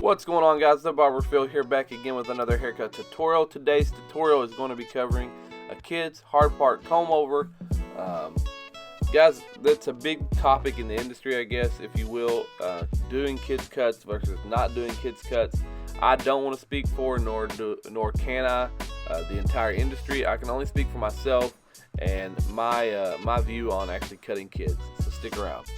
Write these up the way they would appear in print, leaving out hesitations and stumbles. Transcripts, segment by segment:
What's going on, guys? The Barber Phil here, back again with another haircut tutorial. Today's tutorial is going to be covering a kid's hard part comb over. Guys, that's a big topic in the industry, I guess, if you will. Doing kids cuts versus not doing kids cuts. I don't want to speak for, nor can I, the entire industry. I can only speak for myself and my view on actually cutting kids. So stick around.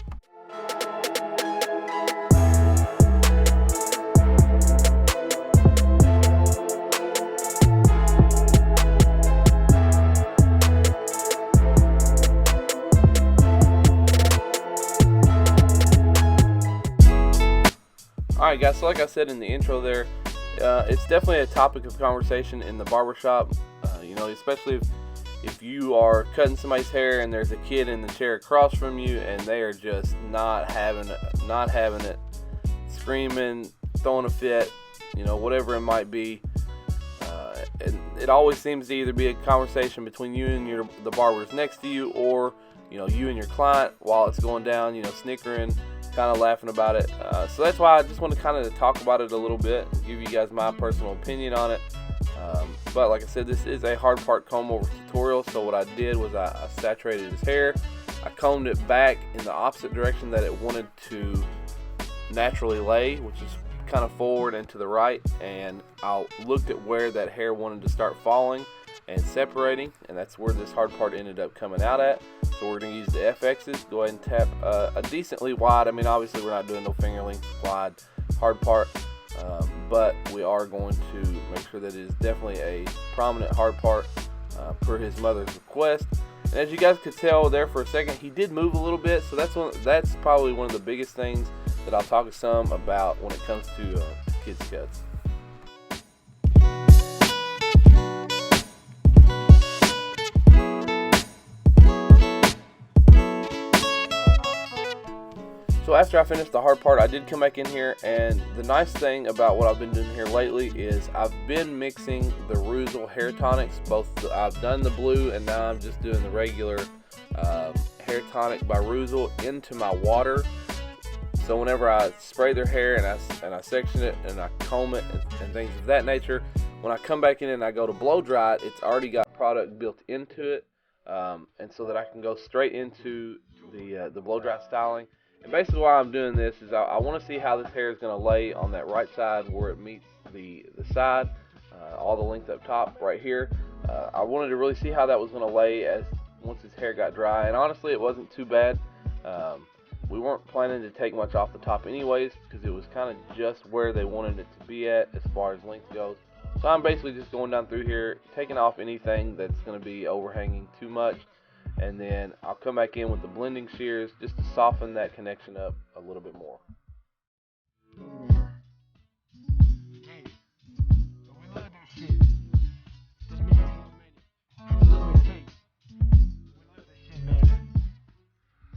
Alright guys, so like I said in the intro there, it's definitely a topic of conversation in the barbershop, especially if you are cutting somebody's hair and there's a kid in the chair across from you and they are just not having it, screaming, throwing a fit, whatever it might be. And it always seems to either be a conversation between you and the barbers next to you, or you and your client while it's going down, snickering, kind of laughing about it. So that's why I just want to kind of talk about it a little bit, give you guys my personal opinion on it. But like I said, this is a hard part comb over tutorial. So what I did was I saturated his hair, I combed it back in the opposite direction that it wanted to naturally lay, which is kind of forward and to the right, and I looked at where that hair wanted to start falling and separating, and that's where this hard part ended up coming out at. So we're going to use the FXs, go ahead and tap a decently wide, obviously we're not doing no finger length wide hard part, but we are going to make sure that it is definitely a prominent hard part per his mother's request. And as you guys could tell there for a second, he did move a little bit, so that's probably one of the biggest things that I'll talk to some about when it comes to kids cuts. So after I finished the hard part, I did come back in here, and the nice thing about what I've been doing here lately is I've been mixing the Ruzel hair tonics. I've done the blue, and now I'm just doing the regular hair tonic by Ruzel into my water. So whenever I spray their hair and I section it and I comb it and things of that nature, when I come back in and I go to blow dry it, it's already got product built into it, and so that I can go straight into the blow dry styling. And basically why I'm doing this is I want to see how this hair is going to lay on that right side where it meets the side, all the length up top right here. I wanted to really see how that was going to lay once his hair got dry, and honestly it wasn't too bad. We weren't planning to take much off the top anyways, because it was kind of just where they wanted it to be at as far as length goes. So I'm basically just going down through here, taking off anything that's going to be overhanging too much, and then I'll come back in with the blending shears just to soften that connection up a little bit more.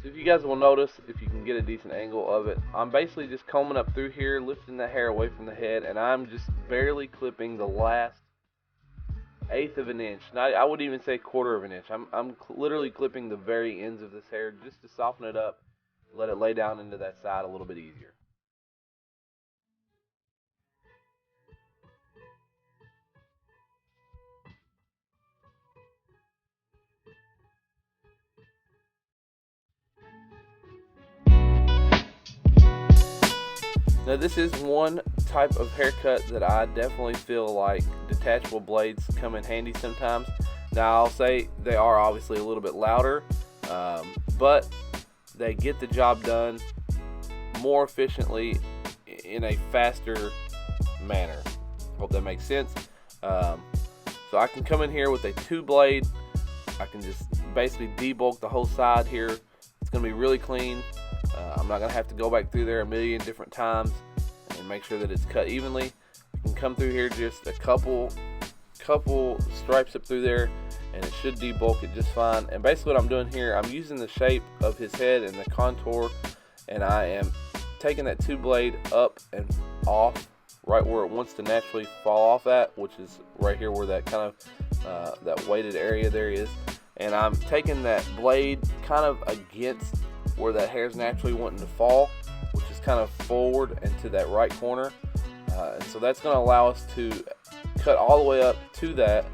So if you guys will notice, if you can get a decent angle of it, I'm basically just combing up through here, lifting the hair away from the head, and I'm just barely clipping the last eighth of an inch. I wouldn't even say quarter of an inch. I'm literally clipping the very ends of this hair just to soften it up, let it lay down into that side a little bit easier. Now this is one type of haircut that I definitely feel like detachable blades come in handy sometimes. Now I'll say they are obviously a little bit louder, but they get the job done more efficiently in a faster manner. Hope that makes sense. So I can come in here with a 2-blade. I can just basically debulk the whole side here. It's going to be really clean. I'm not going to have to go back through there a million different times and make sure that it's cut evenly. I can come through here just a couple stripes up through there, and it should debulk it just fine. And basically what I'm doing here, I'm using the shape of his head and the contour, and I am taking that 2-blade up and off right where it wants to naturally fall off at, which is right here where that kind of that weighted area there is. And I'm taking that blade kind of against where that hair's naturally wanting to fall, which is kind of forward and to that right corner. And so that's going to allow us to cut all the way up to that,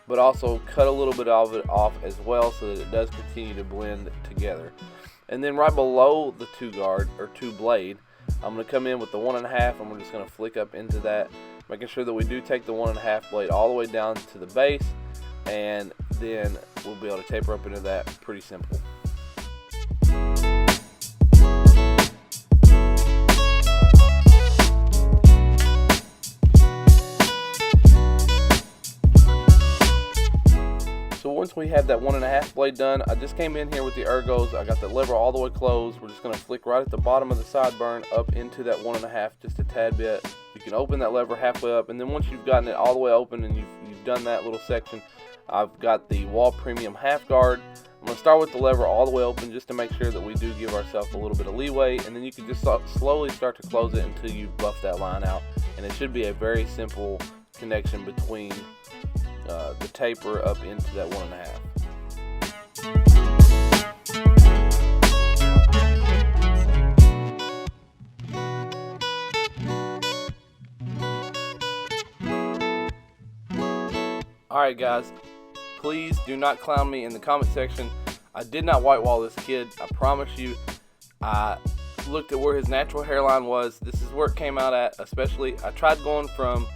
but also cut a little bit of it off as well so that it does continue to blend together. And then right below the 2 guard or 2 blade, I'm going to come in with the 1.5, and we're just going to flick up into that, making sure that we do take the 1.5 blade all the way down to the base, and then we'll be able to taper up into that. Pretty simple. So once we have that 1.5 blade done, I just came in here with the Ergos. I got the lever all the way closed. We're just going to flick right at the bottom of the sideburn up into that 1.5 just a tad bit. You can open that lever halfway up, and then once you've gotten it all the way open and you've done that little section, I've got the Wahl Premium half guard. I'm going to start with the lever all the way open just to make sure that we do give ourselves a little bit of leeway, and then you can just slowly start to close it until you've buffed that line out, and it should be a very simple connection between the taper up into that 1.5. Alright guys, please do not clown me in the comment section. I did not white wall this kid, I promise you. I looked at where his natural hairline was. This is where it came out at, especially. I tried going from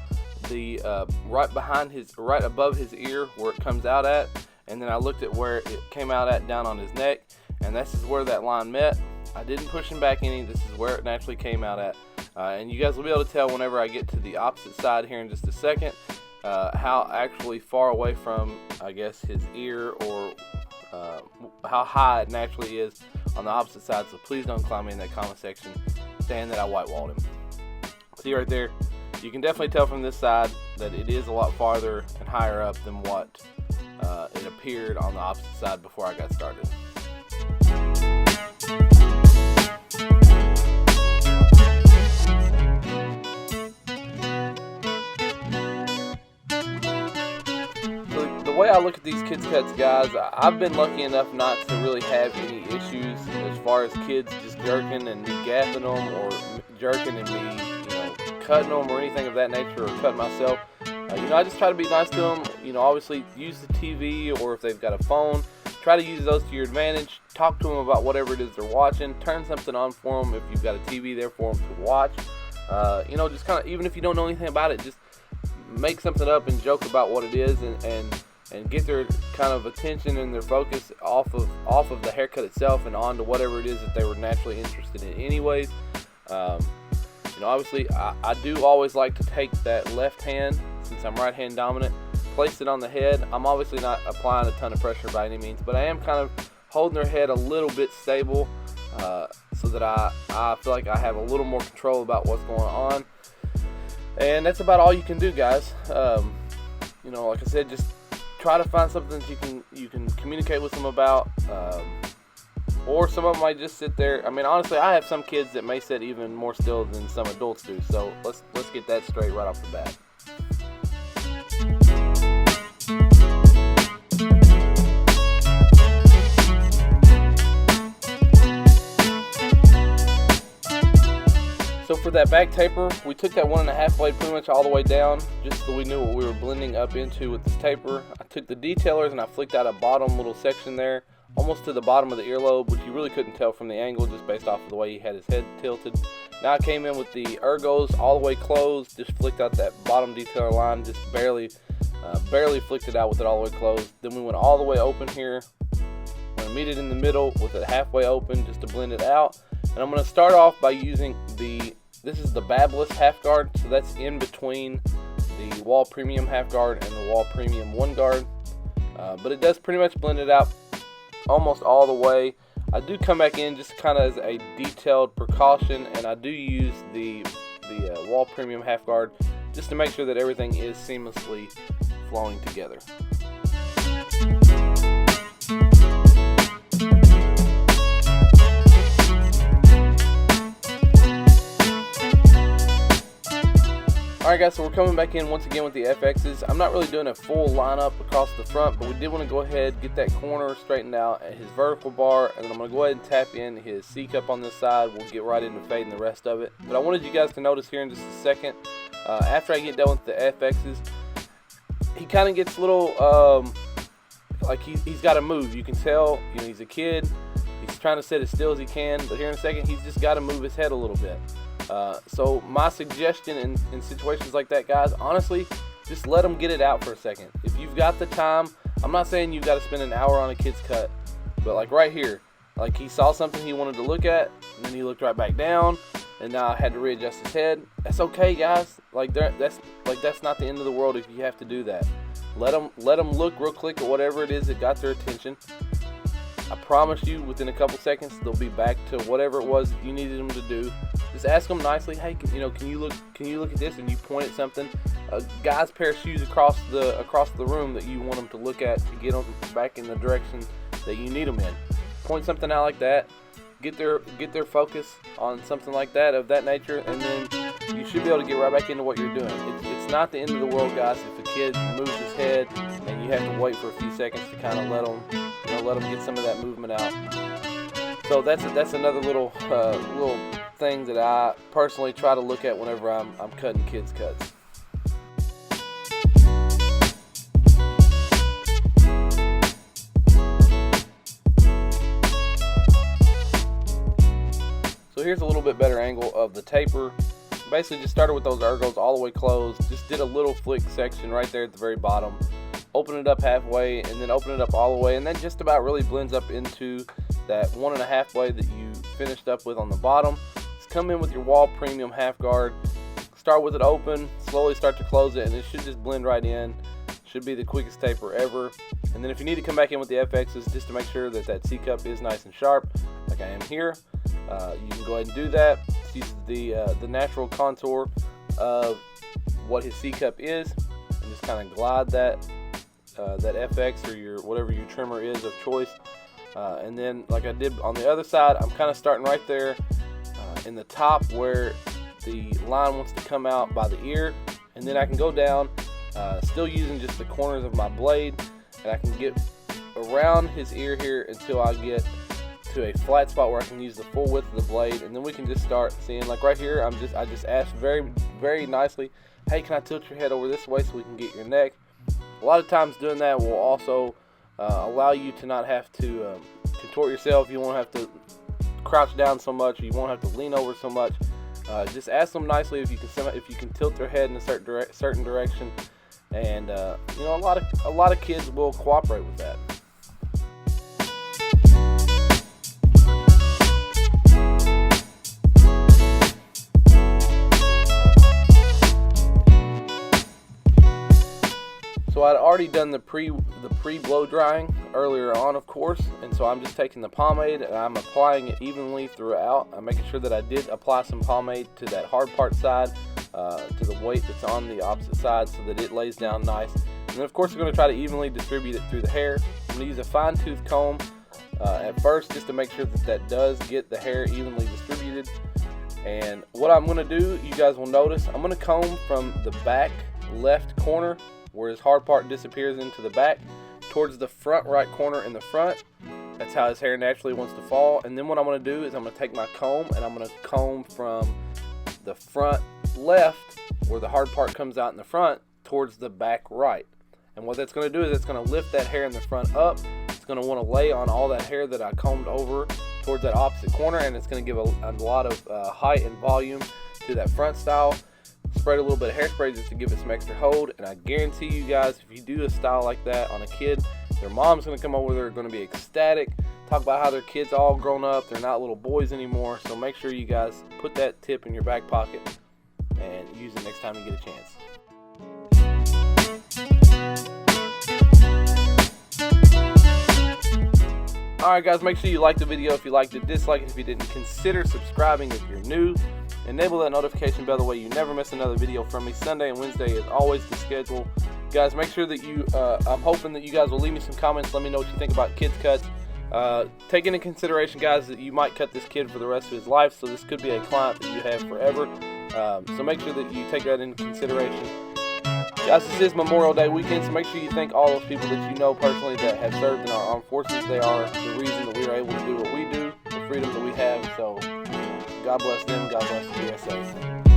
the right above his ear where it comes out at, and then I looked at where it came out at down on his neck, and this is where that line met. I didn't push him back any. This is where it naturally came out at, and you guys will be able to tell whenever I get to the opposite side here in just a second how actually far away from, I guess, his ear, or how high it naturally is on the opposite side. So please don't clown me in that comment section saying that I white walled him. See right there, you can definitely tell from this side that it is a lot farther and higher up than what it appeared on the opposite side before I got started. So the way I look at these kids cuts, guys, I've been lucky enough not to really have any issues as far as kids just jerking and me gapping them, or jerking and me cutting them or anything of that nature, or cutting myself. I just try to be nice to them. Obviously use the TV, or if they've got a phone, try to use those to your advantage. Talk to them about whatever it is they're watching. Turn something on for them if you've got a TV there for them to watch. Just kind of, even if you don't know anything about it, just make something up and joke about what it is, and get their kind of attention and their focus off of the haircut itself and on to whatever it is that they were naturally interested in anyways. Obviously, I do always like to take that left hand, since I'm right hand dominant, place it on the head. I'm obviously not applying a ton of pressure by any means, but I am kind of holding their head a little bit stable, so that I feel like I have a little more control about what's going on. And that's about all you can do, guys. Like I said, just try to find something that you can communicate with them about. Or some of them might just sit there. I mean, honestly, I have some kids that may sit even more still than some adults do. So let's get that straight right off the bat. So for that back taper, we took that 1.5 blade pretty much all the way down, just so we knew what we were blending up into with this taper. I took the detailers and I flicked out a bottom little section there, almost to the bottom of the earlobe, which you really couldn't tell from the angle just based off of the way he had his head tilted. Now I came in with the Ergos all the way closed, just flicked out that bottom detailer line, just barely flicked it out with it all the way closed. Then we went all the way open here. I'm going to meet it in the middle with it halfway open just to blend it out. And I'm going to start off by using this is the Babyliss half guard, so that's in between the Wahl Premium half guard and the Wahl Premium 1 guard. But it does pretty much blend it out almost all the way. I do come back in just kind of as a detailed precaution, and I do use the Wahl Premium half guard just to make sure that everything is seamlessly flowing together. Alright guys, so we're coming back in once again with the FXs. I'm not really doing a full lineup across the front, but we did want to go ahead, get that corner straightened out at his vertical bar, and then I'm going to go ahead and tap in his C-cup on this side. We'll get right into fading the rest of it. But I wanted you guys to notice here in just a second, After I get done with the FXs, he kind of gets a little like he's got to move. You can tell, you know, he's a kid. He's trying to sit as still as he can, but here in a second, he's just got to move his head a little bit. So my suggestion in situations like that, guys, honestly, just let him get it out for a second. If you've got the time, I'm not saying you've got to spend an hour on a kid's cut, but like right here, like he saw something he wanted to look at, and then he looked right back down, and now I had to readjust his head. That's okay, guys. Like that's not the end of the world if you have to do that. Let them look real quick at whatever it is that got their attention. I promise you, within a couple seconds, they'll be back to whatever it was you needed them to do. Just ask them nicely, hey, can you look at this? And you point at something, a guy's pair of shoes across the room that you want them to look at to get them back in the direction that you need them in. Point something out like that. Get their focus on something like that, of that nature, and then you should be able to get right back into what you're doing. It's not the end of the world, guys, if a kid moves his head and you have to wait for a few seconds to kind of let them get some of that movement out. So that's another little thing that I personally try to look at whenever I'm cutting kids' cuts. So here's a little bit better angle of the taper. Basically just started with those ergos all the way closed. Just did a little flick section right there at the very bottom. Open it up halfway and then open it up all the way, and then just about really blends up into that 1.5 blade that you finished up with on the bottom. Just come in with your Wahl Premium half guard. Start with it open, slowly start to close it, and it should just blend right in. Should be the quickest taper ever. And then if you need to come back in with the FXs just to make sure that C-cup is nice and sharp, like I am here, you can go ahead and do that. Use the natural contour of what his C-cup is, and just kind of glide that FX or your whatever your trimmer is of choice. And then, like I did on the other side, I'm kind of starting right there in the top where the line wants to come out by the ear, and then I can go down, still using just the corners of my blade, and I can get around his ear here until I get to a flat spot where I can use the full width of the blade, and then we can just start seeing, like right here, I just asked very, very nicely, hey, can I tilt your head over this way so we can get your neck? A lot of times doing that will also allow you to not have to contort yourself. You won't have to crouch down so much. You won't have to lean over so much. Just ask them nicely if you can tilt their head in a certain direction, and you know, a lot of kids will cooperate with that. So I'd already done the pre blow drying earlier on, of course, and so I'm just taking the pomade and I'm applying it evenly throughout. I'm making sure that I did apply some pomade to that hard part side, to the weight that's on the opposite side, so that it lays down nice. And then of course we're going to try to evenly distribute it through the hair. I'm going to use a fine tooth comb at first, just to make sure that does get the hair evenly distributed. And what I'm going to do, you guys will notice, I'm going to comb from the back left corner, where his hard part disappears into the back, towards the front right corner in the front. That's how his hair naturally wants to fall. And then what I'm going to do is I'm going to take my comb and I'm going to comb from the front left, where the hard part comes out in the front, towards the back right. And what that's going to do is it's going to lift that hair in the front up. It's going to want to lay on all that hair that I combed over towards that opposite corner, and it's going to give a lot of height and volume to that front style. Spread a little bit of hairspray just to give it some extra hold, and I guarantee you guys, if you do a style like that on a kid, their mom's going to come over, they're going to be ecstatic, talk about how their kids all grown up, they're not little boys anymore. So make sure you guys put that tip in your back pocket and use it next time you get a chance. Alright guys, make sure you like the video if you liked it, dislike it if you didn't, consider subscribing if you're new. Enable that notification bell, the way you never miss another video from me. Sunday and Wednesday is always the schedule. Guys, make sure that you, I'm hoping that you guys will leave me some comments. Let me know what you think about kids cuts. Take into consideration, guys, that you might cut this kid for the rest of his life, so this could be a client that you have forever. So make sure that you take that into consideration. Guys, this is Memorial Day weekend, so make sure you thank all those people that you know personally that have served in our armed forces. They are the reason that we are able to do what we do, the freedom that we have. So God bless them, God bless the USA.